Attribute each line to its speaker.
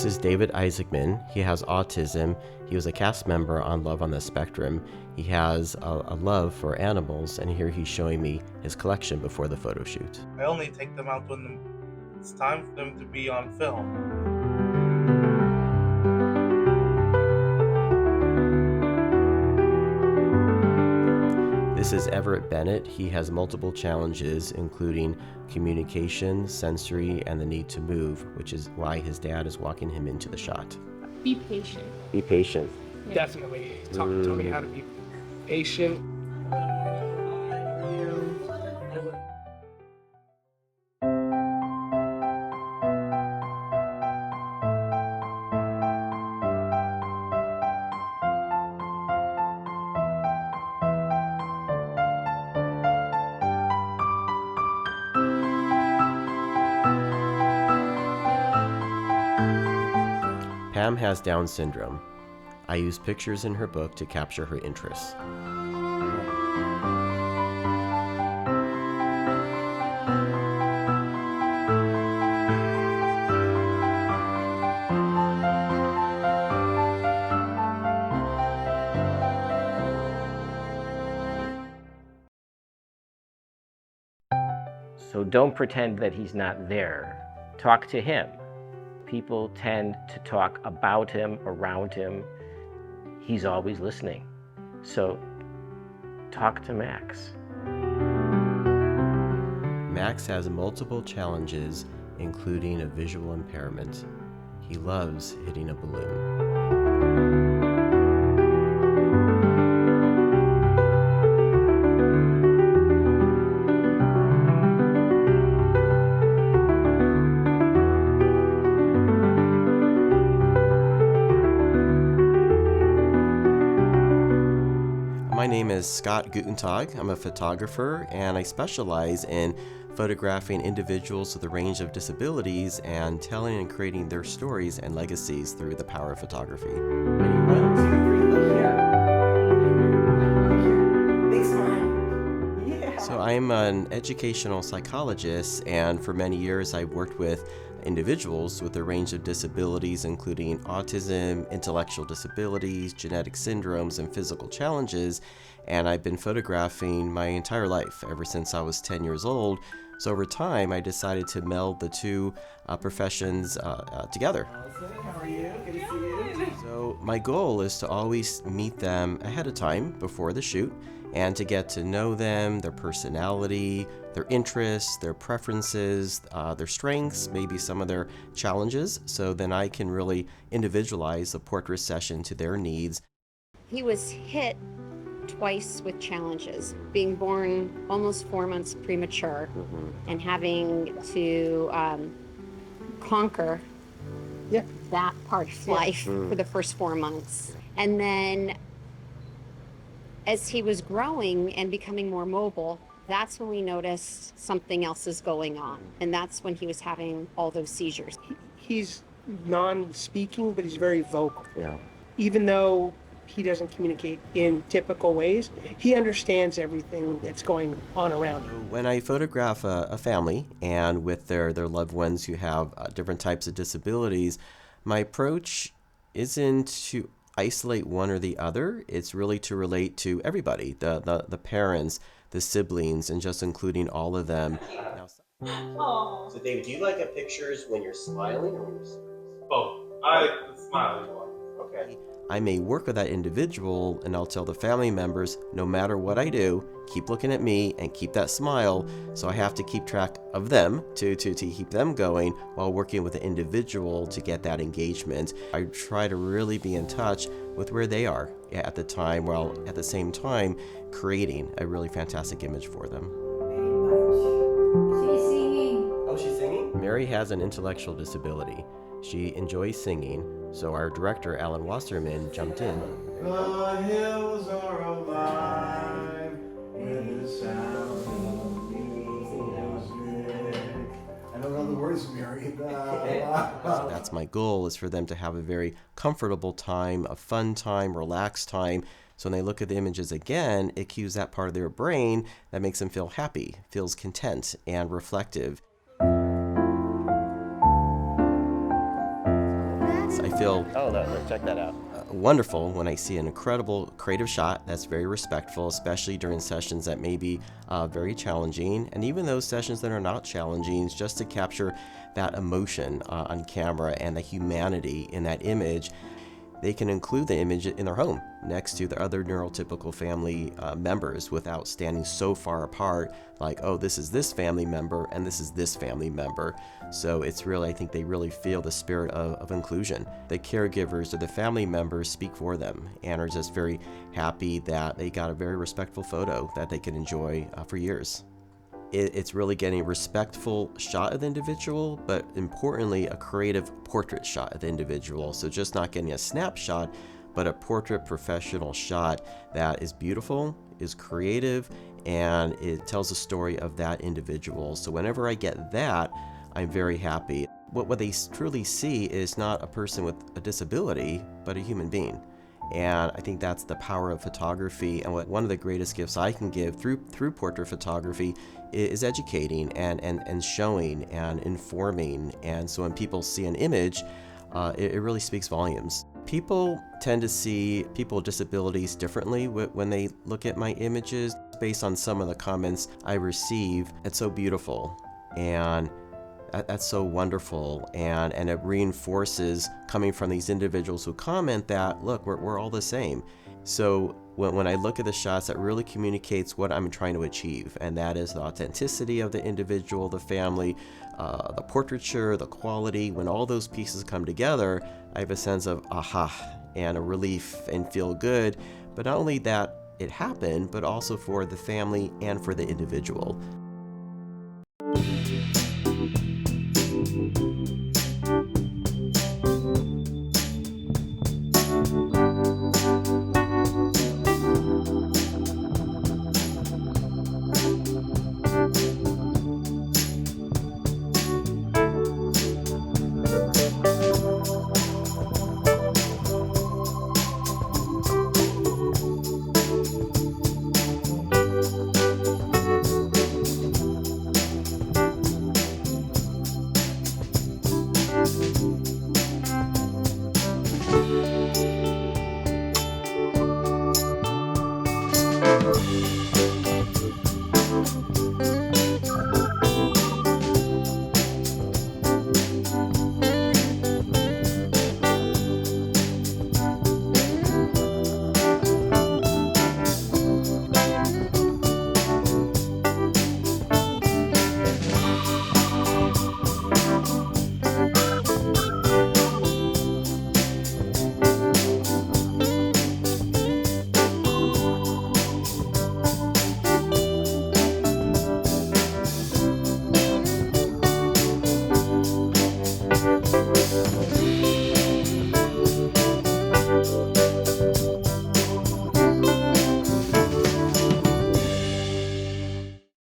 Speaker 1: This is David Isaacman. He has autism. He was a cast member on Love on the Spectrum. He has a love for animals, and here he's showing me his collection before the photo shoot.
Speaker 2: I only take them out when it's time for them to be on film.
Speaker 1: This is Everett Bennett. He has multiple challenges, including communication, sensory, and the need to move, which is why his dad is walking him into the shot.
Speaker 3: Be patient.
Speaker 1: Be patient.
Speaker 3: Yeah. Definitely. Taught me how to be patient.
Speaker 1: Pam has Down syndrome. I use pictures in her book to capture her interests.
Speaker 4: So don't pretend that he's not there. Talk to him. People tend to talk about him, around him. He's always listening. So talk to Max.
Speaker 1: Max has multiple challenges, including a visual impairment. He loves hitting a balloon. My name is Scott Gutentag. I'm a photographer, and I specialize in photographing individuals with a range of disabilities and telling and creating their stories and legacies through the power of photography. So I'm an educational psychologist, and for many years I've worked with individuals with a range of disabilities, including autism, intellectual disabilities, genetic syndromes, and physical challenges. And I've been photographing my entire life, ever since I was 10 years old. So over time, I decided to meld the two professions together.
Speaker 5: How are you? Good to see you.
Speaker 1: So my goal is to always meet them ahead of time before the shoot, and to get to know them, their personality, their interests, their preferences, their strengths, maybe some of their challenges, so then I can really individualize the portrait session to their needs.
Speaker 6: He was hit twice with challenges, being born almost 4 months premature, and having to conquer that part of life for the first 4 months. And then as he was growing and becoming more mobile, that's when we noticed something else is going on. And that's when he was having all those seizures.
Speaker 5: He's non-speaking, but he's very vocal.
Speaker 1: Yeah.
Speaker 5: Even though he doesn't communicate in typical ways, he understands everything that's going on around him.
Speaker 1: When I photograph a family and with their loved ones who have different types of disabilities, my approach isn't to isolate one or the other. It's really to relate to everybody, the parents, the siblings, and just including all of them. So David, do you like pictures when you're smiling or when you're serious?
Speaker 2: Both. I like the smiling one.
Speaker 1: Okay. I may work with that individual, and I'll tell the family members, no matter what I do, keep looking at me and keep that smile. So I have to keep track of them to keep them going while working with the individual to get that engagement. I try to really be in touch with where they are at the time, while at the same time creating a really fantastic image for them.
Speaker 7: She's singing.
Speaker 1: Oh, she's singing? Mary has an intellectual disability. She enjoys singing, so our director, Alan Wasserman, jumped in.
Speaker 8: The hills are alive with the sound of music. I don't know the words, Mary.
Speaker 1: So that's my goal, is for them to have a very comfortable time, a fun time, relaxed time. So when they look at the images again, it cues that part of their brain that makes them feel happy, feels content, and reflective. feel
Speaker 4: Oh, no, let's check that out.
Speaker 1: wonderful when I see an incredible creative shot that's very respectful, especially during sessions that may be very challenging, and even those sessions that are not challenging, just to capture that emotion on camera and the humanity in that image. They can include the image in their home next to the other neurotypical family members without standing so far apart, like, oh, this is this family member and this is this family member. So it's really, I think they really feel the spirit of inclusion. The caregivers or the family members speak for them and are just very happy that they got a very respectful photo that they can enjoy for years. It's really getting a respectful shot of the individual, but importantly, a creative portrait shot of the individual. So just not getting a snapshot, but a portrait professional shot that is beautiful, is creative, and it tells a story of that individual. So whenever I get that, I'm very happy. What they truly see is not a person with a disability, but a human being. And I think that's the power of photography, and one of the greatest gifts I can give through portrait photography is educating and showing and informing. And so when people see an image, it really speaks volumes. People tend to see people with disabilities differently when they look at my images. Based on some of the comments I receive, it's so beautiful, and that's so wonderful, and it reinforces coming from these individuals who comment that, look, we're all the same. So when I look at the shots, that really communicates what I'm trying to achieve, and that is the authenticity of the individual, the family, the portraiture, the quality. When all those pieces come together, I have a sense of aha and a relief and feel good. But not only that it happened, but also for the family and for the individual.